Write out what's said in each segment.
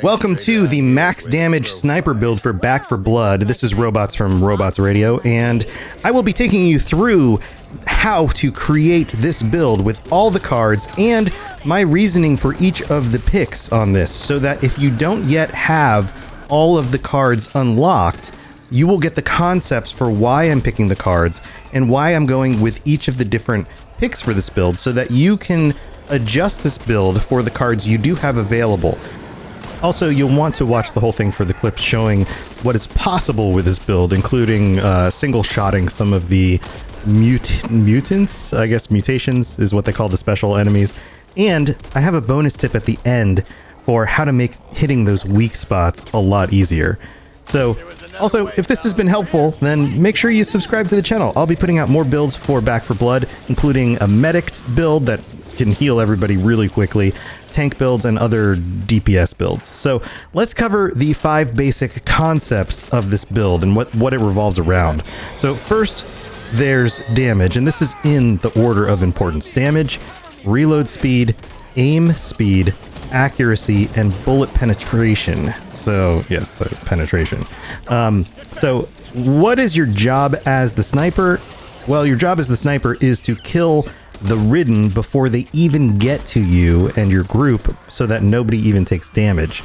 Welcome to the max damage sniper build for Back for Blood. This is Robots from Robots Radio, and I will be taking you through how to create this build with all the cards and my reasoning for each of the picks on this, so that if you don't yet have all of the cards unlocked, you will get the concepts for why I'm picking the cards and why I'm going with each of the different picks for this build, so that you can adjust this build for the cards you do have available. Also, you'll want to watch the whole thing for the clips showing what is possible with this build, including single-shotting some of the mutants, I guess mutations is what they call the special enemies. And I have a bonus tip at the end for how to make hitting those weak spots a lot easier. So, also, if this has been helpful, then make sure you subscribe to the channel. I'll be putting out more builds for Back for Blood, including a medic build that can heal everybody really quickly, tank builds, and other DPS builds. So let's cover the 5 basic concepts of this build and what it revolves around. So first, there's damage, and this is in the order of importance. Damage, reload speed, aim speed, accuracy, and bullet penetration. So yes, so penetration. So what is your job as the sniper? Well, your job as the sniper is to kill the ridden before they even get to you and your group, so that nobody even takes damage.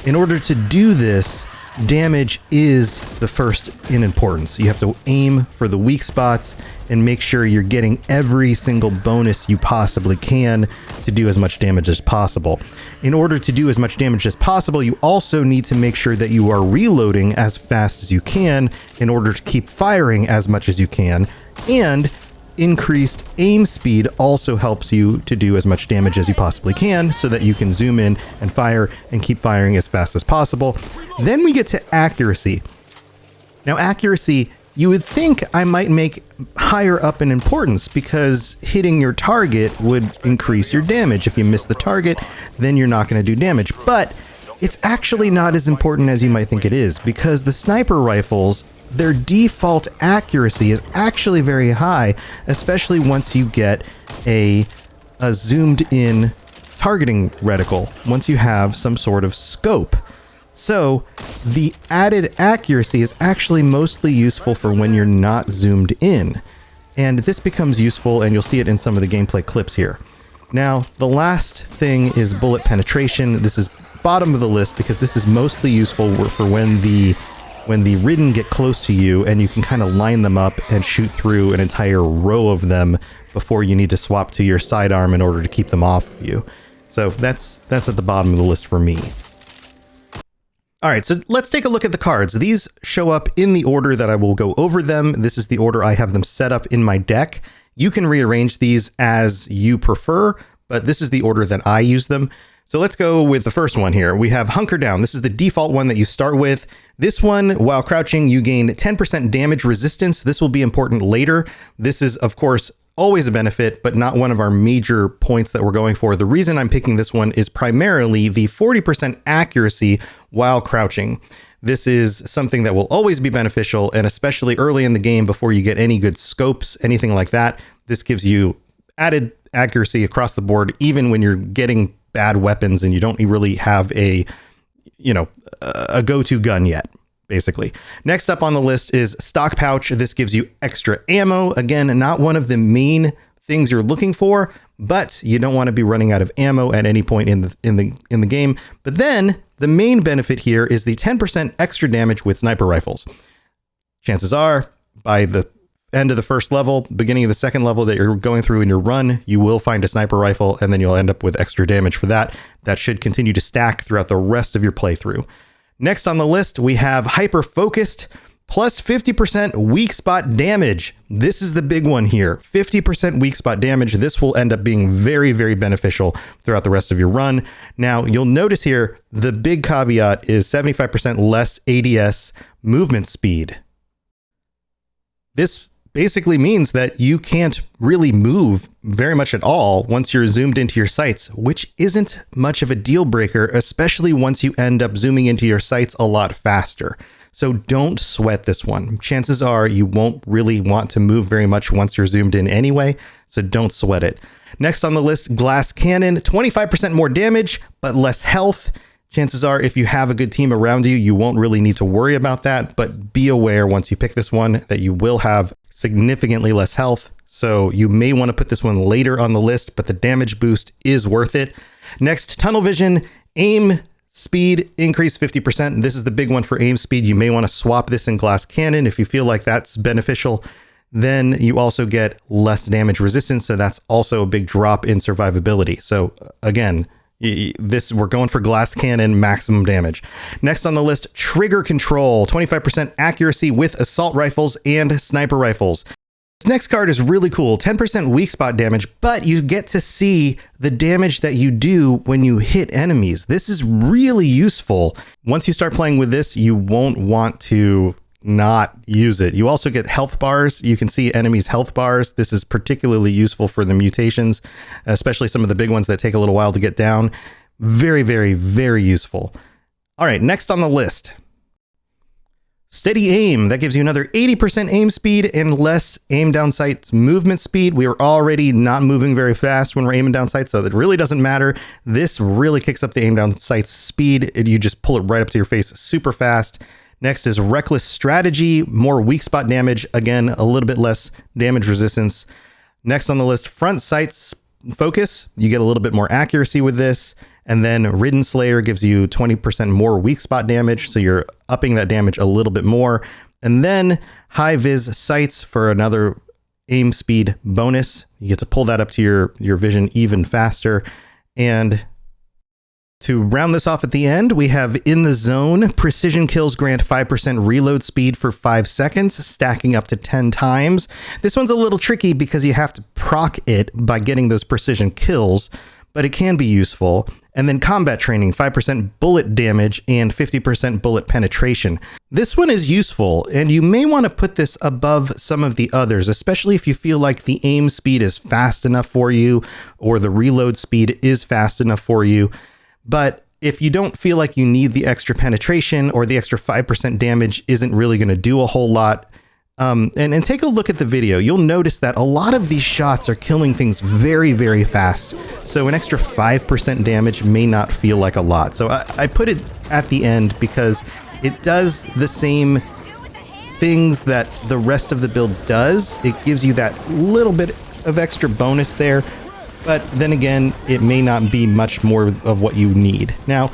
In order to do this, damage is the first in importance. You have to aim for the weak spots and make sure you're getting every single bonus you possibly can to do as much damage as possible. In order to do as much damage as possible, you also need to make sure that you are reloading as fast as you can in order to keep firing as much as you can, and increased aim speed also helps you to do as much damage as you possibly can, so that you can zoom in and fire and keep firing as fast as possible. Then we get to accuracy. Now, accuracy, you would think I might make higher up in importance, because hitting your target would increase your damage. If you miss the target, then you're not going to do damage. But it's actually not as important as you might think it is, because the sniper rifles, their default accuracy is actually very high, especially once you get a zoomed in targeting reticle, once you have some sort of scope. So the added accuracy is actually mostly useful for when you're not zoomed in. And this becomes useful, and you'll see it in some of the gameplay clips here. Now, the last thing is bullet penetration. This is bottom of the list, because this is mostly useful for when the ridden get close to you, and you can kind of line them up and shoot through an entire row of them before you need to swap to your sidearm in order to keep them off you. So that's at the bottom of the list for me. All right, so let's take a look at the cards. These show up in the order that I will go over them. This is the order I have them set up in my deck. You can rearrange these as you prefer, but this is the order that I use them. So let's go with the first one here. We have Hunker Down. This is the default one that you start with. This one, while crouching, you gain 10% damage resistance. This will be important later. This is, of course, always a benefit, but not one of our major points that we're going for. The reason I'm picking this one is primarily the 40% accuracy while crouching. This is something that will always be beneficial, and especially early in the game before you get any good scopes, anything like that. This gives you added accuracy across the board, even when you're getting bad weapons and you don't really have a go-to gun yet, basically. Next up on the list is Stock Pouch. This gives you extra ammo. Again, not one of the main things you're looking for, but you don't want to be running out of ammo at any point in the game. But then the main benefit here is the 10% extra damage with sniper rifles. Chances are, by the end of the first level, beginning of the second level that you're going through in your run, you will find a sniper rifle, and then you'll end up with extra damage for that. That should continue to stack throughout the rest of your playthrough. Next on the list, we have Hyper Focused, plus 50% weak spot damage. This is the big one here. 50% weak spot damage. This will end up being very, very beneficial throughout the rest of your run. Now, you'll notice here, the big caveat is 75% less ADS movement speed. This basically means that you can't really move very much at all once you're zoomed into your sights, which isn't much of a deal breaker, especially once you end up zooming into your sights a lot faster. So don't sweat this one. Chances are you won't really want to move very much once you're zoomed in anyway, so don't sweat it. Next on the list, Glass Cannon, 25% more damage, but less health. Chances are, if you have a good team around you, you won't really need to worry about that, but be aware once you pick this one that you will have significantly less health. So you may want to put this one later on the list, but the damage boost is worth it. Next, tunnel vision, aim speed increase 50%. This is the big one for aim speed. You may want to swap this in glass cannon if you feel like that's beneficial. Then you also get less damage resistance, so that's also a big drop in survivability. So again, we're going for glass cannon maximum damage. Next on the list, trigger control, 25% accuracy with assault rifles and sniper rifles. This next card is really cool, 10% weak spot damage, but you get to see the damage that you do when you hit enemies. This is really useful. Once you start playing with this, you won't want to not use it. You also get health bars. You can see enemies' health bars. This is particularly useful for the mutations, especially some of the big ones that take a little while to get down. Very, very, very useful. All right, next on the list. Steady aim. That gives you another 80% aim speed and less aim down sights movement speed. We are already not moving very fast when we're aiming down sights, so it really doesn't matter. This really kicks up the aim down sights speed. You just pull it right up to your face super fast. Next is reckless strategy, more weak spot damage. Again, a little bit less damage resistance. Next on the list, front sights focus. You get a little bit more accuracy with this. And then Ridden Slayer gives you 20% more weak spot damage. So you're upping that damage a little bit more. And then high vis sights for another aim speed bonus. You get to pull that up to your vision even faster. And to round this off at the end, we have In the Zone. Precision kills grant 5% reload speed for 5 seconds, stacking up to 10 times. This one's a little tricky because you have to proc it by getting those precision kills, but it can be useful. And then Combat Training, 5% bullet damage and 50% bullet penetration. This one is useful, and you may want to put this above some of the others, especially if you feel like the aim speed is fast enough for you or the reload speed is fast enough for you. But if you don't feel like you need the extra penetration or the extra 5% damage isn't really going to do a whole lot, and take a look at the video, you'll notice that a lot of these shots are killing things very, very fast. So an extra 5% damage may not feel like a lot. So I put it at the end because it does the same things that the rest of the build does. It gives you that little bit of extra bonus there. But then again, it may not be much more of what you need. Now,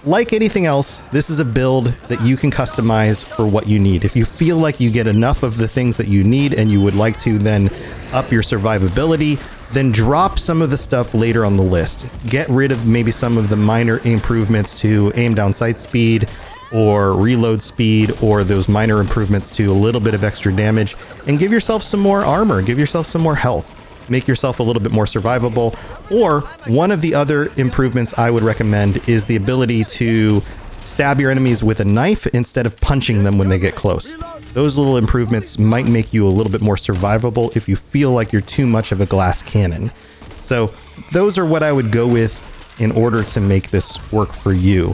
like anything else, this is a build that you can customize for what you need. If you feel like you get enough of the things that you need and you would like to then up your survivability, then drop some of the stuff later on the list. Get rid of maybe some of the minor improvements to aim down sight speed or reload speed or those minor improvements to a little bit of extra damage, and give yourself some more armor, give yourself some more health. Make yourself a little bit more survivable. Or one of the other improvements I would recommend is the ability to stab your enemies with a knife instead of punching them when they get close. Those little improvements might make you a little bit more survivable if you feel like you're too much of a glass cannon. So those are what I would go with in order to make this work for you.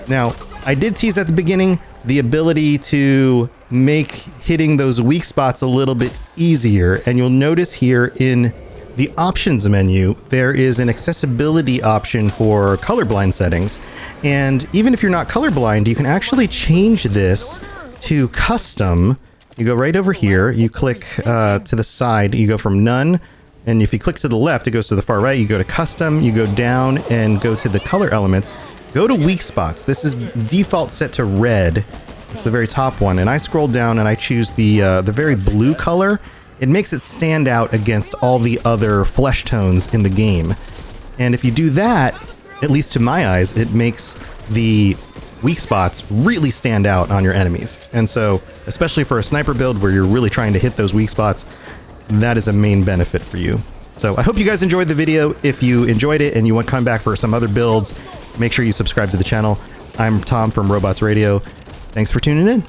Now, I did tease at the beginning the ability to make hitting those weak spots a little bit easier, and you'll notice here in the options menu there is an accessibility option for colorblind settings, and even if you're not colorblind, you can actually change this to custom. You go right over here, you click to the side, you go from none, and if you click to the left it goes to the far right. You go to custom, you go down and go to the color elements, go to weak spots. This is default set to red. It's the very top one, and I scroll down and I choose the very blue color. It makes it stand out against all the other flesh tones in the game. And if you do that, at least to my eyes, it makes the weak spots really stand out on your enemies. And so, especially for a sniper build where you're really trying to hit those weak spots, that is a main benefit for you. So I hope you guys enjoyed the video. If you enjoyed it and you want to come back for some other builds, make sure you subscribe to the channel. I'm Tom from Robots Radio. Thanks for tuning in.